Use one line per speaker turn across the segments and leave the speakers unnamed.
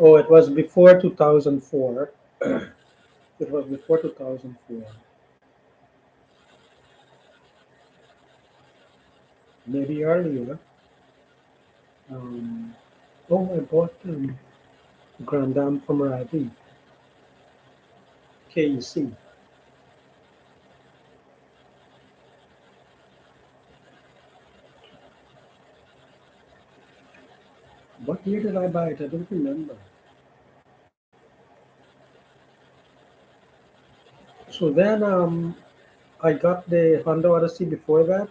Oh, it was before 2004. It was before 2004. Maybe earlier. Um, oh, I bought Grand Dam from Ravi, KEC. What year did I buy it? I don't remember. So then I got the Honda Odyssey before that.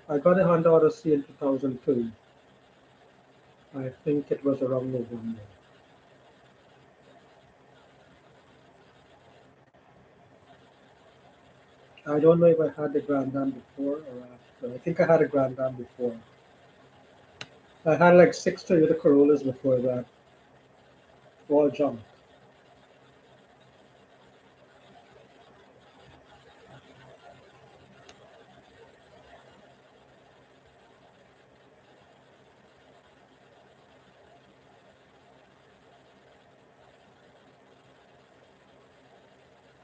I got a Honda Odyssey in 2002. I think it was around November. I don't know if I had the Grand Dam before or after. I think I had a Grand Dam before. I had like six Toyota Corollas before that, all junk.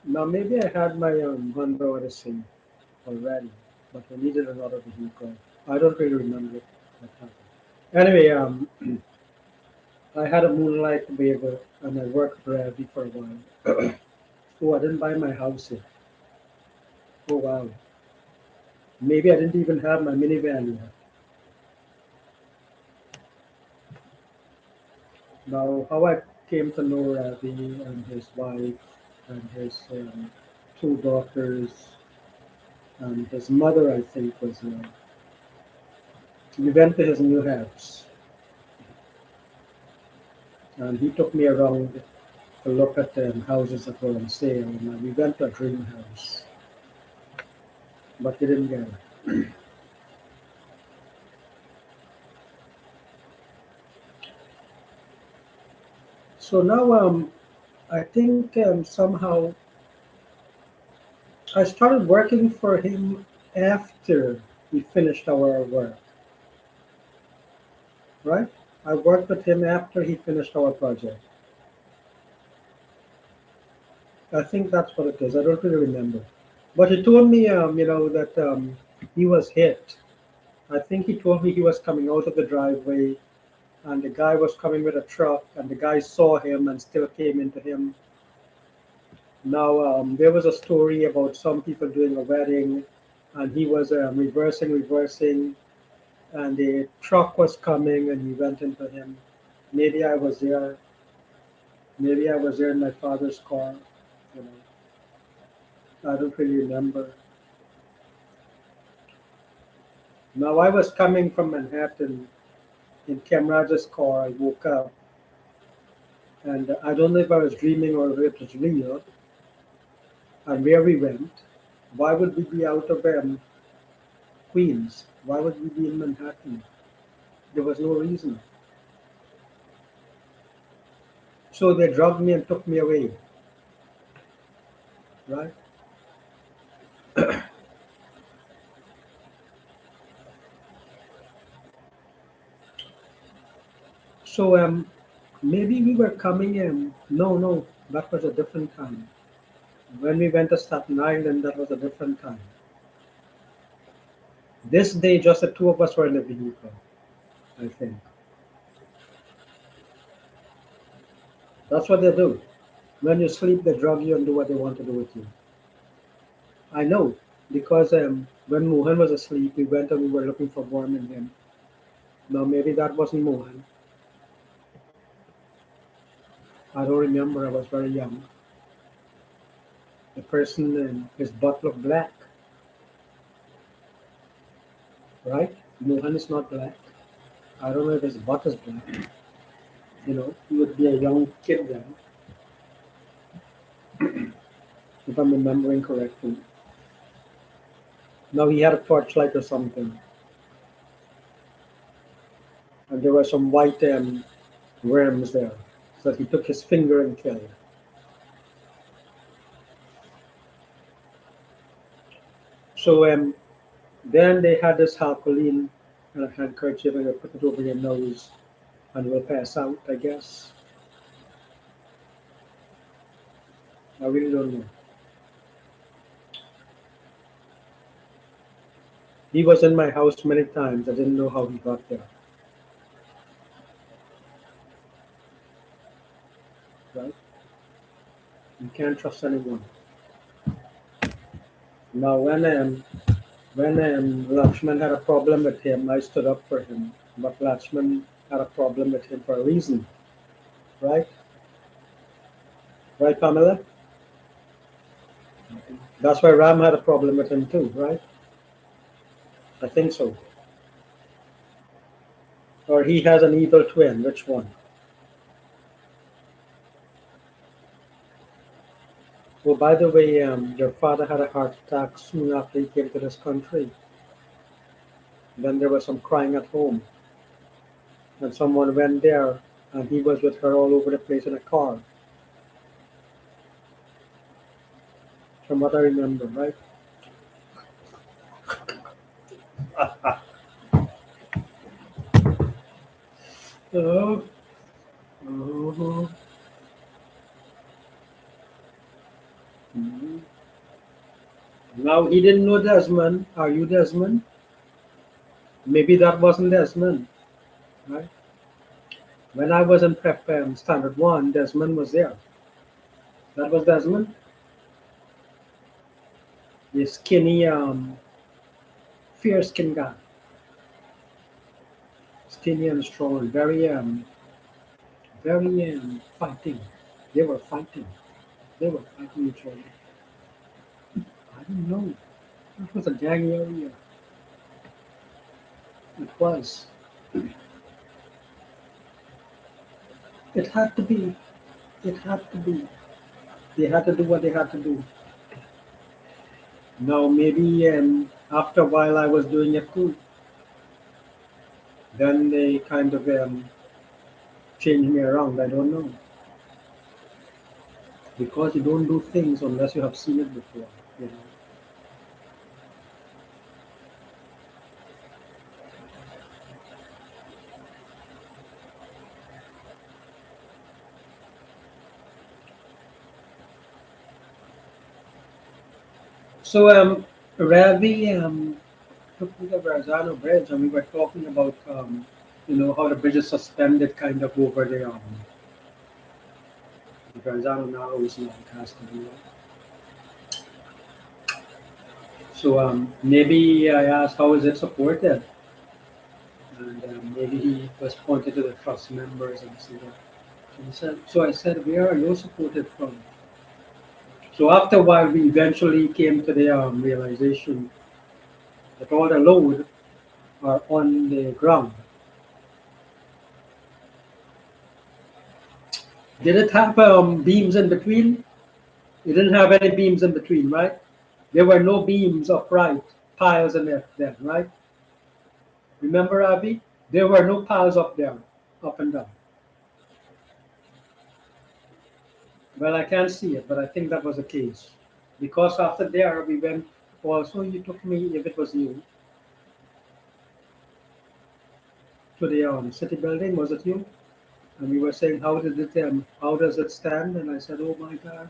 Now maybe I had my Honda Odyssey already, but I needed another vehicle. I don't really remember what happened. Anyway, I had a Moonlight waiver and I worked for Ravi for a while. Oh, I didn't buy my house yet. Oh wow. Maybe I didn't even have my minivan yet. Now, how I came to know Ravi and his wife and his two daughters and his mother, I think, was. We went to his new house and he took me around to look at the houses that were on sale. And we went to a dream house, but we didn't get it. So now, I think somehow I started working for him after we finished our work, right? I worked with him after he finished our project. I think that's what it is. I don't really remember. But he told me, that he was hit. I think he told me he was coming out of the driveway and the guy was coming with a truck and the guy saw him and still came into him. Now, there was a story about some people doing a wedding and he was reversing, and the truck was coming and he went into him. Maybe I was there. Maybe I was there in my father's car. You know, I don't really remember. Now I was coming from Manhattan in Camraja's car. I woke up and I don't know if I was dreaming or if it was real. And where we went, why would we be out of Queens? Why would we be in Manhattan? There was no reason. So they drugged me and took me away, right? So maybe we were coming in. No, no, that was a different time. When we went to Staten Island, that was a different time. This day, just the two of us were in the vehicle, I think. That's what they do. When you sleep, they drug you and do what they want to do with you. I know, because when Mohan was asleep, we went and we were looking for worm in him. Now, maybe that wasn't Mohan. I don't remember. I was very young. The person, his butt looked black, right? Mohan is not black. I don't know if his butt is black. He would be a young kid then, if I'm remembering correctly. Now he had a torchlight or something, and there were some white worms there. So he took his finger and killed. So then they had this harpoline and a handkerchief and they put it over your nose and will pass out, I guess. I really don't know. He was in my house many times. I didn't know how he got there. Right? You can't trust anyone. Now, when Lakshman had a problem with him, I stood up for him. But Lakshman had a problem with him for a reason, right? Right, Pamela? That's why Ram had a problem with him too, right? I think so. Or he has an evil twin. Which one? Oh, by the way, your father had a heart attack soon after he came to this country. Then there was some crying at home, and someone went there, and he was with her all over the place in a car, from what I remember, right? Oh, oh, mhm. Now he didn't know Desmond. Are you Desmond? Maybe that wasn't Desmond, right? When I was in prep standard one, Desmond was there. That was Desmond, the skinny, fair skinned guy, skinny and strong, very fighting. They were fighting. They were fighting each other. I don't know. It was a gang area. It was. It had to be. It had to be. They had to do what they had to do. Now maybe after a while I was doing it too. Then they kind of changed me around. I don't know because you don't do things unless you have seen it before. You know. So Ravi took me to the Verazzano Bridge, and we were talking about how the bridge is suspended kind of over the Verazzano now is now it has to be. So maybe I asked how is it supported, and maybe he was pointed to the trust members and said that. So I said, where are you supported from? So after a while, we eventually came to the realization that all the load are on the ground. Did it have beams in between? It didn't have any beams in between, right? There were no beams upright, piles in there then, right? Remember, Abby? There were no piles up there, up and down. Well, I can't see it, but I think that was the case. Because after there, we went, also, you took me, if it was you, to the city building, was it you? And we were saying, how does it stand? And I said, oh my God,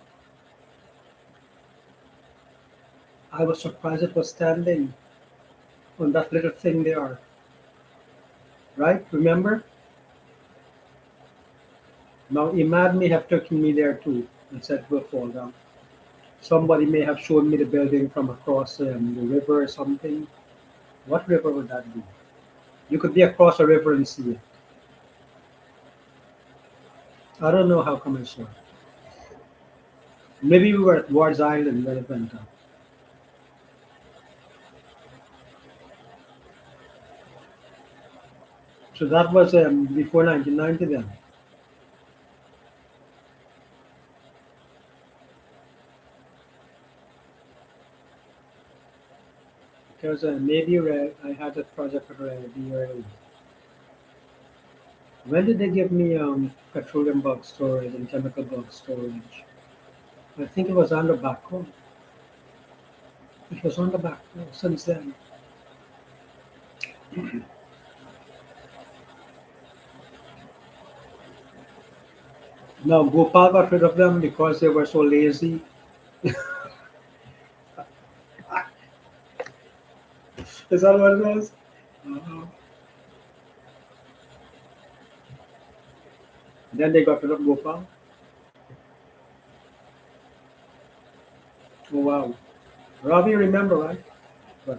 I was surprised it was standing on that little thing there, right? Remember? Now, Imad may have taken me there too and said we'll fall down. Somebody may have shown me the building from across the river or something. What river would that be? You could be across a river and see it. I don't know how come I saw it. Maybe we were at Ward's Island when it went up. So that was before 1990 then. Because maybe I had a project for the When did they give me petroleum bulk storage and chemical bulk storage? I think it was on the back row. It was on the back row since then. No, Gopal got rid of them because they were so lazy. Is that what it was? Uh, then they got rid of Gopal. Oh wow. Ravi, remember, right? Right.